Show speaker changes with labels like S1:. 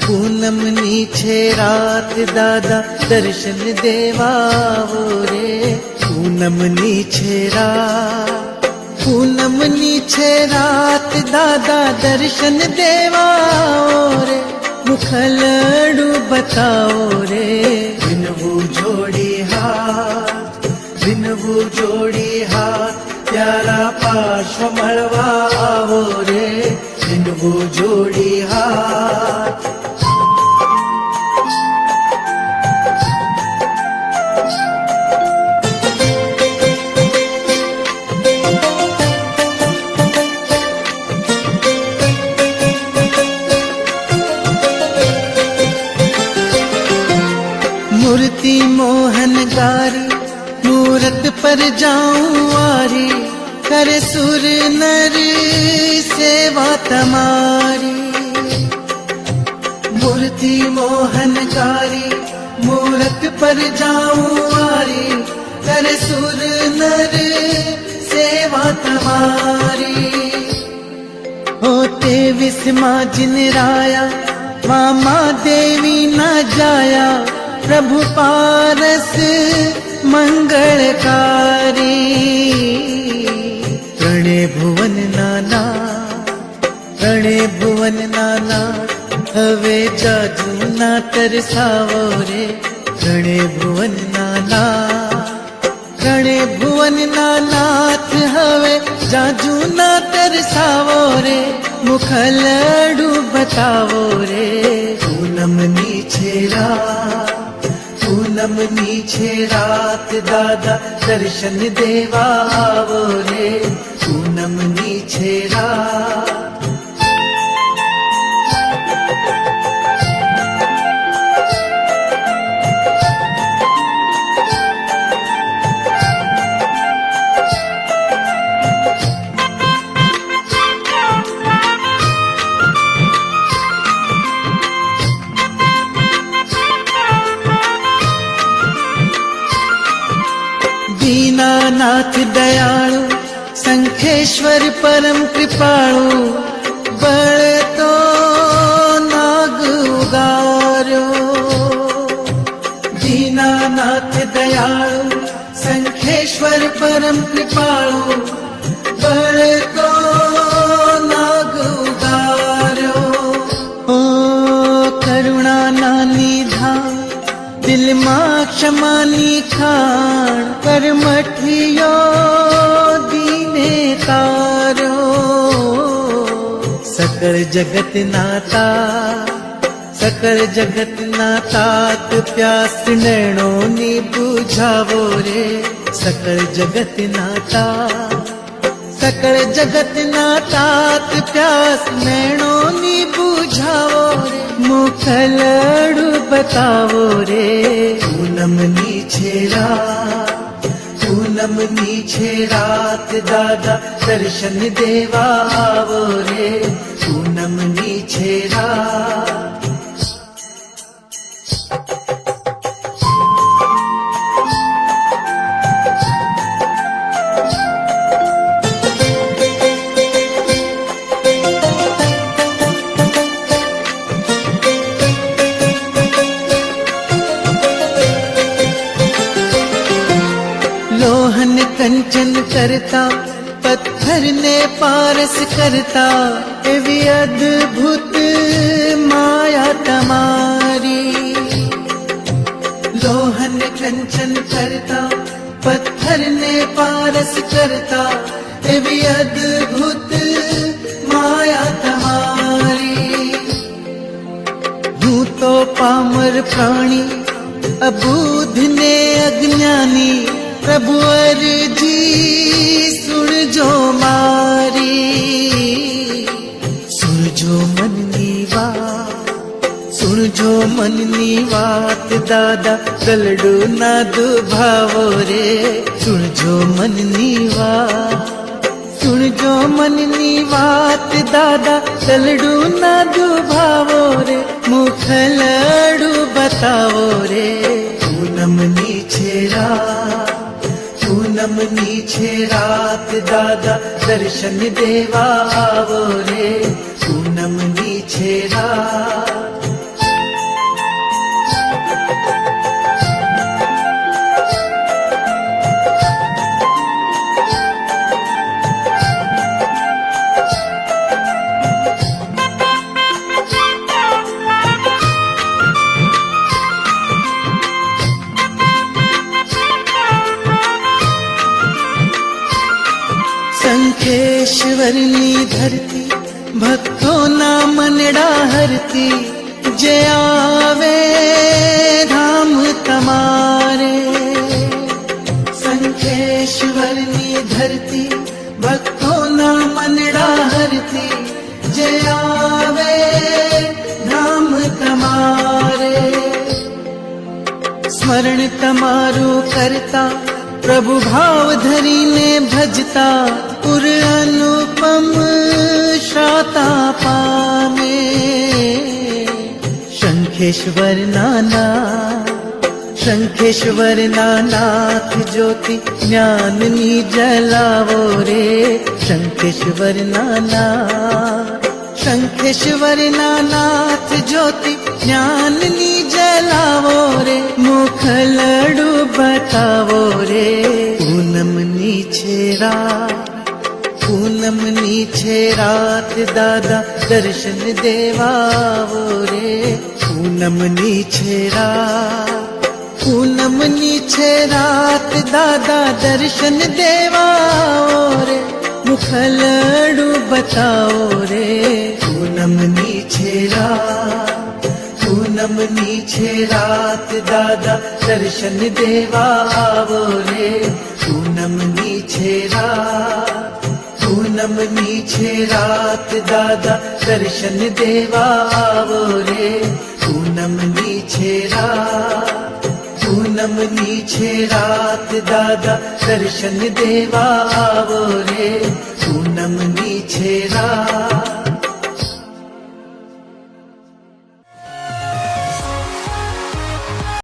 S1: પૂનમની છે રાત દાદા દર્શન દેવાવો રે. પૂનમની છે રાત દાદા દર્શન દેવાવો રે. મુખલડું બતાવો રે. વિનવું જોડી હાથ પ્યારા પાર્શ્વ મળવા આવો રે. વિનવું જોડી હાથ. मूर्ति मोहन गारी मूरत पर जाऊं वारी. करे सुर नर सेवा तमारी. मूर्ति मोहन गारी मूरत पर जाऊं वारी. करे सुर नर सेवा तमारी. होते विस्मा जिन राया मामा देवी न जाया. प्रभु पारस मंगलकारी. प्रणे भुवन नाना હવે જાજુ ના તરસાવો રે. પ્રણે ભુવન નાથ હવે જાજુ ના તરસાવો રે. મુખલડું બતાવો રે. પૂનમની છે રાત દાદા દર્શન દેવા આવો રે. પૂનમની છે રાત. दीनानाथ दयाळु संखेश्वर परम कृपाळु. बळ तो नाग उगार्यो. दीनानाथ दयाळु संखेश्वर परम कृपाळु. बळ तो नाग उगार्यो. ओ करुणा निधा दिलમાં ક્ષમાની ખાણ. કરમઠિયો દીને તાર્યો. સકળ જગતના તાત પ્યાસ નૈણોની બુઝાવો રે. સકળ જગતના તાત પ્યાસ નૈણોની બુઝાવો રે. મુખલડું બતાવો રે. પૂનમની છે રાત દાદા દર્શન દેવા આવો રે. પૂનમની છે રાત. लोहन कंचन करता पत्थर ने पारस करता. एवी अद्भुत माया तमारी. लोहन कंचन करता पत्थर ने पारस करता. एवी अद्भुत माया तमारी. હું તો પામર પ્રાણી અબુધ ને અજ્ઞાની. प्रभु अर्जी सुनजो मारी. सुनजो मननी વાત દાદા ગલડું ના દુભાવો રે. સુનજો મનની વાત દાદા ગલડું ના દુભાવો રે. મુખલડું બતાવો રે. પૂનમની છે રાત પૂનમની છે રાત દાદા દર્શન દેવા આવો રે પૂનમની છે રાત શંખેશ્વરની ધરતી ભક્તોના મનડા હરતી જે આવે ધામ તમારે શંખેશ્વરની ધરતી ભક્તોના મનડા હરતી જે આવે ધામ તમારે સ્મરણ તમારું કરતા પ્રભુ ભાવ ધરીને ભજતા પુર અનુપમ શ્રાતા પામે શંખેશ્વર નાથ જ્યોતિ જ્ઞાનની જલાવો રે શંખેશ્વર નાથ જ્યોતિ જ્ઞાનની જલાવો રે મુખલડું બતાવો રે પૂનમની છે રાત દાદા દર્શન દેવાવો રે પૂનમની છે રાત દાદા દર્શન દેવાવો રે મુખલડું બતાવો રે પૂનમની છે રાત દાદા દર્શન દેવા આવો રે પૂનમની છે રાત દાદા દર્શન દેવા આવો રે પૂનમની છે રાત દાદા દર્શન દેવા આવો રે પૂનમની છે રાત